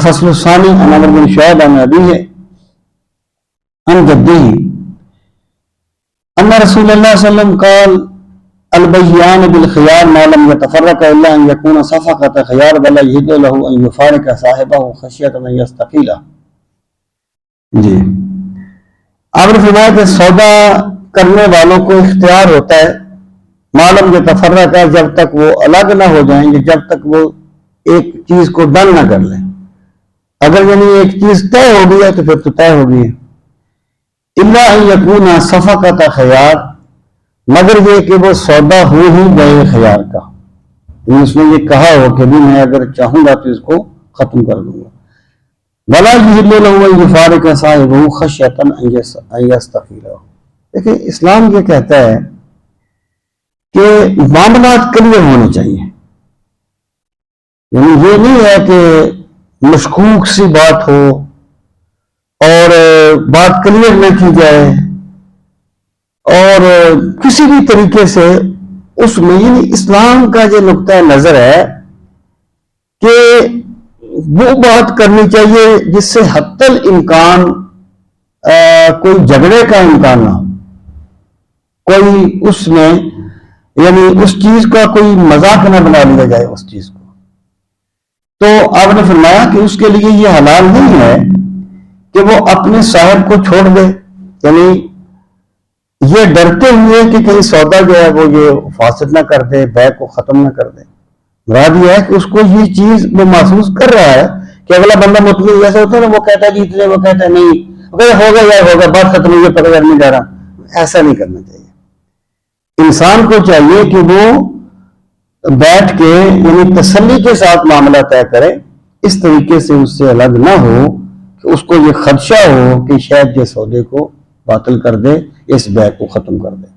الفصل الثانی عن عمرو بن شعیب عن ابیہ عن جدہ ان رسول اللہ صلی اللہ علیہ وسلم قال البیعان بالخیار ما لم يتفرقا الا ان يكون صفقة خیار ولا يحل له ان يفارق صاحبه خشیۃ ان يستقیل. جی آپ نے فرمایا کہ سودا کرنے والوں کو اختیار ہوتا ہے معلوم يتفرقا جب تک وہ الگ نہ ہو جائیں گے، جب تک وہ ایک چیز کو ڈن نہ کر لیں. اگر یعنی ایک چیز طے ہو گئی ہے تو پھر تو طے ہو گئی ہے. الا ان یکون صفقۃ خیار، مگر یہ کہ وہ سودا ہو ہی گئے خیار کا، یعنی اس نے یہ کہا ہو کہ بھی میں اگر چاہوں گا تو اس کو ختم کر دوں گا. ولا یحل له ان یفارق صاحبه خشیۃ ان یستقیل. دیکھیں اسلام یہ کہتا ہے کہ معاملات کلیئر ہونے چاہیے، یعنی یہ نہیں ہے کہ مشکوک سی بات ہو اور بات کلیئر نہ کی جائے اور کسی بھی طریقے سے اس میں، یعنی اسلام کا جو نقطہ نظر ہے کہ وہ بات کرنی چاہیے جس سے حتی الامکان کوئی جھگڑے کا امکان نہ ہو، کوئی اس میں یعنی اس چیز کا کوئی مذاق نہ بنا لیا جائے اس چیز کو. تو آپ نے فرمایا کہ اس کے لیے یہ حلال نہیں ہے کہ وہ اپنے صاحب کو چھوڑ دے، یعنی یہ ڈرتے ہوئے کہ کہیں سودا جو ہے وہ یہ فاسد نہ کر دے، بیع کو ختم نہ کر دے. مراد یہ ہے کہ اس کو یہ چیز وہ محسوس کر رہا ہے کہ اگلا بندہ مطمئن جیسے ہوتا ہے نا، وہ کہتا ہے جیت لے، وہ کہتا ہے نہیں، وہ کہتا ہے ہوگا یا ہوگا، بات ختم ہوئی ہے، پتہ نہیں جا رہا. ایسا نہیں کرنا چاہیے. انسان کو چاہیے کہ وہ بیٹھ کے یعنی تسلی کے ساتھ معاملہ طے کرے، اس طریقے سے اس سے الگ نہ ہو کہ اس کو یہ خدشہ ہو کہ شاید یہ سودے کو باطل کر دے، اس بیع کو ختم کر دے.